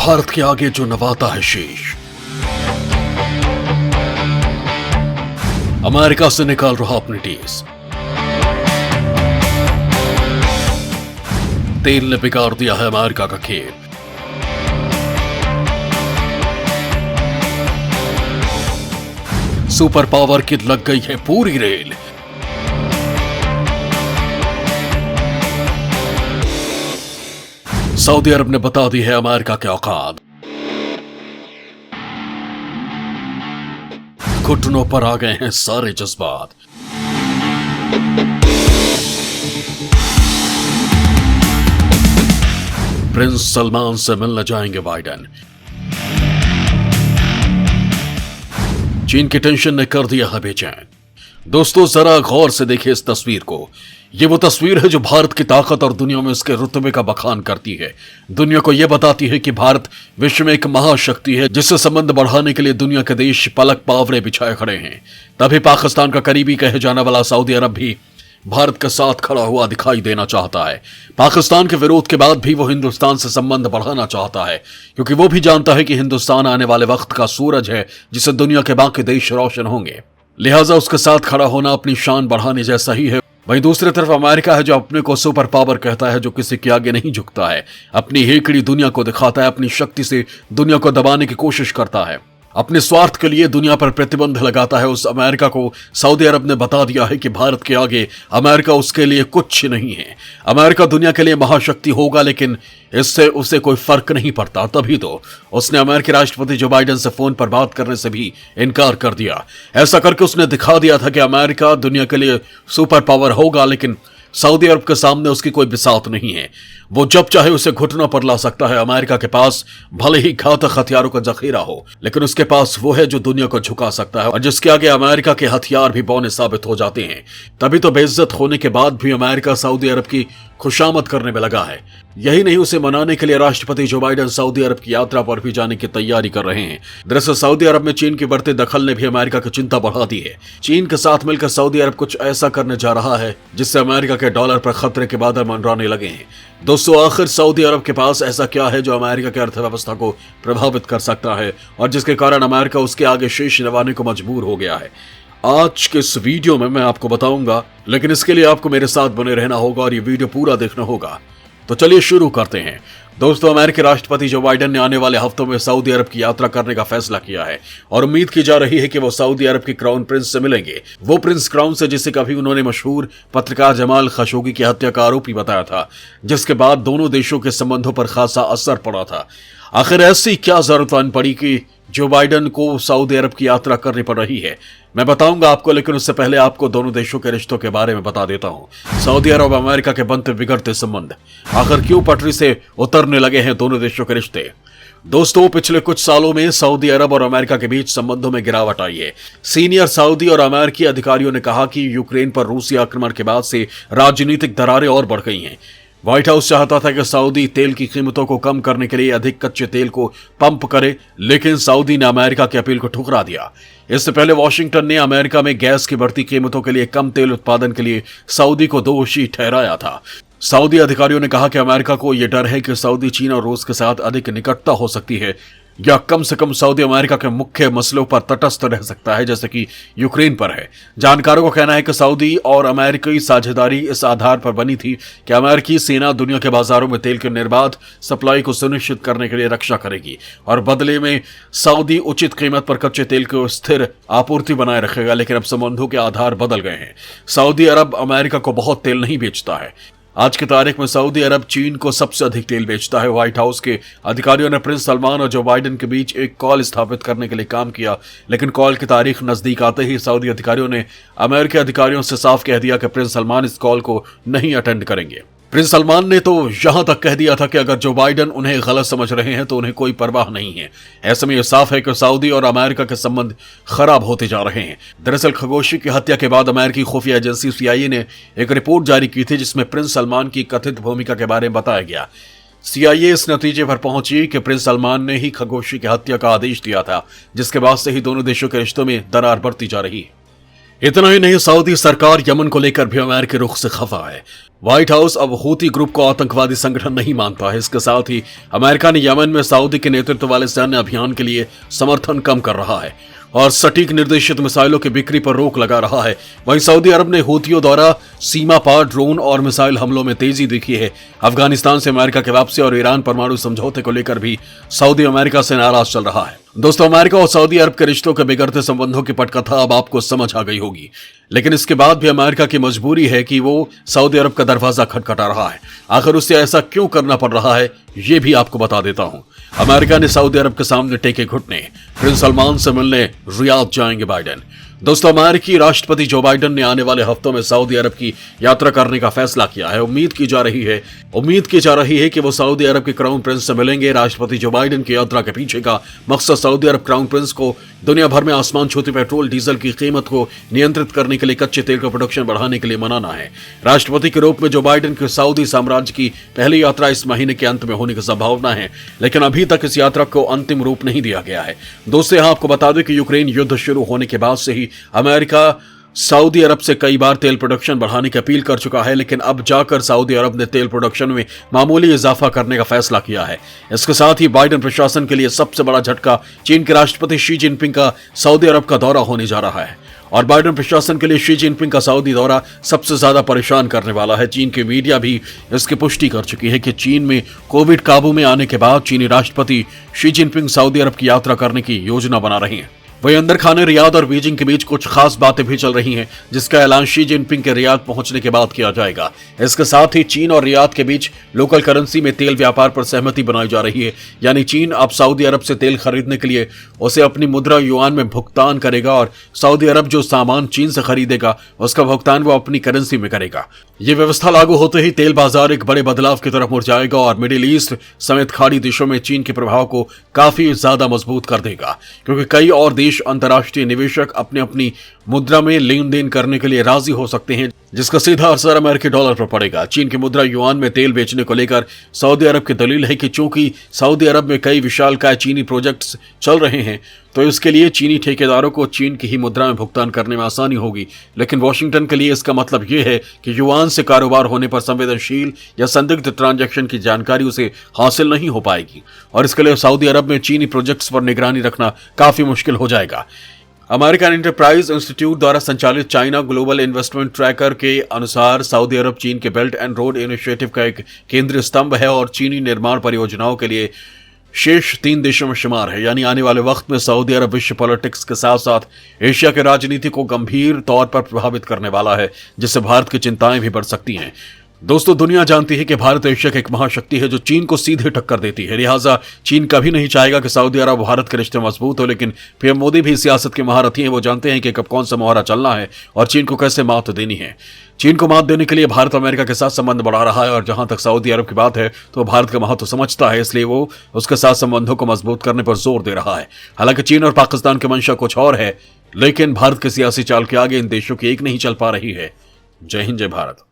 भारत के आगे जो नवाता है शीश, अमेरिका से निकाल रहा अपनी टीस। तेल ने बिगाड़ दिया है अमेरिका का खेल। सुपर पावर की लग गई है पूरी रेल। सऊदी अरब ने बता दी है अमेरिका के औकात। घुटनों पर आ गए हैं सारे जज्बात। प्रिंस सलमान से मिलने जाएंगे बाइडेन। चीन की टेंशन ने कर दिया है बेचैन। दोस्तों जरा गौर से देखिए इस तस्वीर को। ये वो तस्वीर है जो भारत की ताकत और दुनिया में उसके रुतबे का बखान करती है। दुनिया को यह बताती है कि भारत विश्व में एक महाशक्ति है जिससे संबंध बढ़ाने के लिए दुनिया के देश पलक पावरे बिछाए खड़े हैं। तभी पाकिस्तान का करीबी कहे जाने वाला सऊदी अरब भी भारत के साथ खड़ा हुआ दिखाई देना चाहता है। पाकिस्तान के विरोध के बाद भी वो हिंदुस्तान से संबंध बढ़ाना चाहता है, क्योंकि वो भी जानता है कि हिंदुस्तान आने वाले वक्त का सूरज है जिससे दुनिया के बाकी देश रोशन होंगे। लिहाजा उसके साथ खड़ा होना अपनी शान बढ़ाने जैसा ही है। वहीं दूसरी तरफ अमेरिका है जो अपने को सुपर पावर कहता है, जो किसी के आगे नहीं झुकता है, अपनी हेकड़ी दुनिया को दिखाता है, अपनी शक्ति से दुनिया को दबाने की कोशिश करता है, अपने स्वार्थ के लिए दुनिया पर प्रतिबंध लगाता है। उस अमेरिका को सऊदी अरब ने बता दिया है कि भारत के आगे अमेरिका उसके लिए कुछ नहीं है। अमेरिका दुनिया के लिए महाशक्ति होगा, लेकिन इससे उसे कोई फर्क नहीं पड़ता। तभी तो उसने अमेरिकी राष्ट्रपति जो बाइडेन से फोन पर बात करने से भी इनकार कर दिया। ऐसा करके उसने दिखा दिया था कि अमेरिका दुनिया के लिए सुपर पावर होगा, लेकिन सऊदी अरब के सामने उसकी कोई बिसात नहीं है। वो जब चाहे उसे घुटनों पर ला सकता है। अमेरिका के पास भले ही घातक हथियारों का जखीरा हो, लेकिन उसके पास वो है जो दुनिया को झुका सकता है और जिसके आगे अमेरिका के हथियार भी बौने साबित हो जाते हैं। तभी तो बेइज्जत होने के बाद भी अमेरिका सऊदी अरब की खुशामद करने में लगा है। यही नहीं, उसे मनाने के लिए राष्ट्रपति जो बाइडेन सऊदी अरब की यात्रा पर भी जाने की तैयारी कर रहे हैं। दरअसल सऊदी अरब में चीन के बढ़ते दखल ने भी अमेरिका की चिंता बढ़ा दी है। चीन के साथ मिलकर सऊदी अरब कुछ ऐसा करने जा रहा है जिससे अमेरिका के डॉलर पर खतरे के बादल मंडराने लगे हैं। दोस्तों आखिर सऊदी अरब के पास ऐसा क्या है जो अमेरिका की अर्थव्यवस्था को प्रभावित कर सकता है और जिसके कारण अमेरिका उसके आगे शीश नवाने को मजबूर हो गया है? आज के इस वीडियो में मैं आपको बताऊंगा, लेकिन इसके लिए आपको मेरे साथ बने रहना होगा और ये वीडियो पूरा देखना होगा। तो चलिए शुरू करते हैं। दोस्तों अमेरिकी राष्ट्रपति जो बाइडेन ने आने वाले हफ्तों में सऊदी अरब की यात्रा करने का फैसला किया है और उम्मीद की जा रही है कि वो सऊदी अरब के क्राउन प्रिंस से मिलेंगे। वो प्रिंस क्राउन से जिसे कभी उन्होंने मशहूर पत्रकार जमाल खशोगी की हत्या का आरोपी बताया था, जिसके बाद दोनों देशों के संबंधों पर खासा असर पड़ा था। आखिर ऐसी क्या जरूरत आन पड़ी कि जो बाइडेन को सऊदी अरब की यात्रा करनी पड़ रही है, मैं बताऊंगा आपको, लेकिन उससे पहले आपको दोनों देशों के रिश्तों के बारे में बता देता हूं। सऊदी अरब और अमेरिका के बनते बिगड़ते संबंध, आखिर क्यों पटरी से उतरने लगे हैं दोनों देशों के रिश्ते? दोस्तों पिछले कुछ सालों में सऊदी अरब और अमेरिका के बीच संबंधों में गिरावट आई है। सीनियर सऊदी और अमेरिकी अधिकारियों ने कहा कि यूक्रेन पर रूसी आक्रमण के बाद से राजनीतिक दरारें और बढ़ गई हैं। व्हाइट हाउस चाहता था कि सऊदी तेल की कीमतों को कम करने के लिए अधिक कच्चे तेल को पंप करे, लेकिन सऊदी ने अमेरिका की अपील को ठुकरा दिया। इससे पहले वॉशिंगटन ने अमेरिका में गैस की बढ़ती कीमतों के लिए कम तेल उत्पादन के लिए सऊदी को दोषी ठहराया था। सऊदी अधिकारियों ने कहा कि अमेरिका को यह डर है कि सऊदी चीन और रूस के साथ अधिक निकटता हो सकती है, या कम से कम सऊदी अमेरिका के मुख्य मसलों पर तटस्थ रह सकता है, जैसे कि यूक्रेन पर है। जानकारों का कहना है कि सऊदी और अमेरिकी साझेदारी इस आधार पर बनी थी कि अमेरिकी सेना दुनिया के बाजारों में तेल की निर्बाध सप्लाई को सुनिश्चित करने के लिए रक्षा करेगी और बदले में सऊदी उचित कीमत पर कच्चे तेल को स्थिर आपूर्ति बनाए रखेगा। लेकिन अब संबंधों के आधार बदल गए हैं। सऊदी अरब अमेरिका को बहुत तेल नहीं बेचता है। आज की तारीख में सऊदी अरब चीन को सबसे अधिक तेल बेचता है। व्हाइट हाउस के अधिकारियों ने प्रिंस सलमान और जो बाइडेन के बीच एक कॉल स्थापित करने के लिए काम किया, लेकिन कॉल की तारीख नजदीक आते ही सऊदी अधिकारियों ने अमेरिकी अधिकारियों से साफ कह दिया कि प्रिंस सलमान इस कॉल को नहीं अटेंड करेंगे। प्रिंस सलमान ने तो यहां तक कह दिया था कि अगर जो बाइडेन उन्हें गलत समझ रहे हैं तो उन्हें कोई परवाह नहीं है। ऐसे में यह साफ है कि सऊदी और अमेरिका के संबंध खराब होते जा रहे हैं। दरअसल खशोगी की हत्या के बाद अमेरिकी खुफिया एजेंसी CIA ने एक रिपोर्ट जारी की थी जिसमें प्रिंस सलमान की कथित भूमिका के बारे में बताया गया। CIA इस नतीजे पर पहुंची कि प्रिंस सलमान ने ही खशोगी की हत्या का आदेश दिया था, जिसके बाद से ही दोनों देशों के रिश्तों में दरार बढ़ती जा रही है। इतना ही नहीं, सऊदी सरकार यमन को लेकर भी अमेरिकी रुख से खफा है। व्हाइट हाउस अब हूती ग्रुप को आतंकवादी संगठन नहीं मानता है। इसके साथ ही अमेरिका ने यमन में सऊदी के नेतृत्व वाले सैन्य अभियान के लिए समर्थन कम कर रहा है और सटीक निर्देशित मिसाइलों की बिक्री पर रोक लगा रहा है। वहीं सऊदी अरब ने हूतियों द्वारा सीमा पार ड्रोन और मिसाइल हमलों में तेजी दिखी है। अफगानिस्तान से अमेरिका की वापसी और ईरान परमाणु समझौते को लेकर भी सऊदी अमेरिका से नाराज चल रहा है। दोस्तों, अमेरिका और सऊदी अरब के रिश्तों के बिगड़ते संबंधों की पटकथा अब आपको समझ आ गई होगी, लेकिन इसके बाद भी अमेरिका की मजबूरी है कि वो सऊदी अरब का दरवाजा खटखटा रहा है। आखिर उससे ऐसा क्यों करना पड़ रहा है, ये भी आपको बता देता हूं। अमेरिका ने सऊदी अरब के सामने टेके घुटने, प्रिंस सलमान से मिलने रियाद जाएंगे बाइडेन। दोस्तों, अमेरिकी राष्ट्रपति जो बाइडेन ने आने वाले हफ्तों में सऊदी अरब की यात्रा करने का फैसला किया है। उम्मीद की जा रही है कि वो सऊदी अरब के क्राउन प्रिंस से मिलेंगे। राष्ट्रपति जो बाइडेन की यात्रा के पीछे का मकसद सऊदी अरब क्राउन प्रिंस को दुनिया भर में आसमान छूते पेट्रोल डीजल की कीमत को नियंत्रित करने के लिए कच्चे तेल का प्रोडक्शन बढ़ाने के लिए मनाना है। राष्ट्रपति के रूप में जो बाइडेन के सऊदी साम्राज्य की पहली यात्रा इस महीने के अंत में होने की संभावना है, लेकिन अभी तक इस यात्रा को अंतिम रूप नहीं दिया गया है। दोस्तों, यहां आपको बता दें कि यूक्रेन युद्ध शुरू होने के बाद से ही अमेरिका सऊदी अरब से कई बार तेल प्रोडक्शन बढ़ाने की अपील कर चुका है, लेकिन अब जाकर सऊदी अरब ने तेल प्रोडक्शन में मामूली इजाफा करने का फैसला किया है। इसके साथ ही बाइडेन प्रशासन के लिए सबसे बड़ा झटका चीन के राष्ट्रपति शी जिनपिंग का सऊदी अरब का दौरा होने जा रहा है और बाइडेन प्रशासन के लिए शी जिनपिंग का सऊदी दौरा सबसे ज्यादा परेशान करने वाला है। चीन की मीडिया भी इसकी पुष्टि कर चुकी है कि चीन में कोविड काबू में आने के बाद चीनी राष्ट्रपति शी जिनपिंग सऊदी अरब की यात्रा करने की योजना बना रही हैं। वहीं अंदर खाने रियाद और बीजिंग के बीच कुछ खास बातें भी चल रही हैं, जिसका ऐलान शी जिनपिंग के रियाद पहुंचने के बाद किया जाएगा। इसके साथ ही चीन और रियाद के बीच लोकल करेंसी में तेल व्यापार पर सहमति बनाई जा रही है, यानी चीन अब सऊदी अरब से तेल खरीदने के लिए उसे अपनी मुद्रा युआन में भुगतान करेगा और सऊदी अरब जो सामान चीन से खरीदेगा उसका भुगतान वो अपनी करेंसी में करेगा। ये व्यवस्था लागू होते ही तेल बाजार एक बड़े बदलाव की तरफ मुड़ जाएगा और मिडिल ईस्ट समेत खाड़ी देशों में चीन के प्रभाव को काफी ज्यादा मजबूत कर देगा, क्योंकि कई और देश अंतर्राष्ट्रीय निवेशक अपने अपनी मुद्रा में लेन देन करने के लिए राजी हो सकते हैं, जिसका सीधा असर अमेरिकी डॉलर पर पड़ेगा। चीन की मुद्रा युआन में तेल बेचने को लेकर सऊदी अरब की दलील है कि चूंकि सऊदी अरब में कई विशालकाय चीनी प्रोजेक्ट्स चल रहे हैं, तो इसके लिए चीनी ठेकेदारों को चीन की ही मुद्रा में भुगतान करने में आसानी होगी। लेकिन वॉशिंगटन के लिए इसका मतलब यह है कि युआन से कारोबार होने पर संवेदनशील या संदिग्ध ट्रांजैक्शन की जानकारी उसे हासिल नहीं हो पाएगी और इसके लिए सऊदी अरब में चीनी प्रोजेक्ट्स पर निगरानी रखना काफी मुश्किल हो जाएगा। अमेरिकन एंटरप्राइज इंस्टीट्यूट द्वारा संचालित चाइना ग्लोबल इन्वेस्टमेंट ट्रैकर के अनुसार सऊदी अरब चीन के बेल्ट एंड रोड इनिशिएटिव का एक केंद्रीय स्तंभ है और चीनी निर्माण परियोजनाओं के लिए शेष 3 देशों में शुमार है। यानी आने वाले वक्त में सऊदी अरब विश्व पॉलिटिक्स के साथ साथ एशिया की राजनीति को गंभीर तौर पर प्रभावित करने वाला है, जिससे भारत की चिंताएं भी बढ़ सकती हैं। दोस्तों, दुनिया जानती है कि भारत एशिया की एक महाशक्ति है जो चीन को सीधे टक्कर देती है। लिहाजा चीन कभी नहीं चाहेगा कि सऊदी अरब भारत के रिश्ते मजबूत हो, लेकिन पीएम मोदी भी सियासत के महारथी हैं। वो जानते हैं कि कब कौन सा मुहारा चलना है और चीन को कैसे मात देनी है। चीन को मात देने के लिए भारत अमेरिका के साथ संबंध बढ़ा रहा है और जहां तक सऊदी अरब की बात है तो भारत का महत्व समझता है, इसलिए वो उसके साथ संबंधों को मजबूत करने पर जोर दे रहा है। हालांकि चीन और पाकिस्तान की मंशा कुछ और है, लेकिन भारत के सियासी चाल के आगे इन देशों की एक नहीं चल पा रही है। जय हिंद, जय भारत।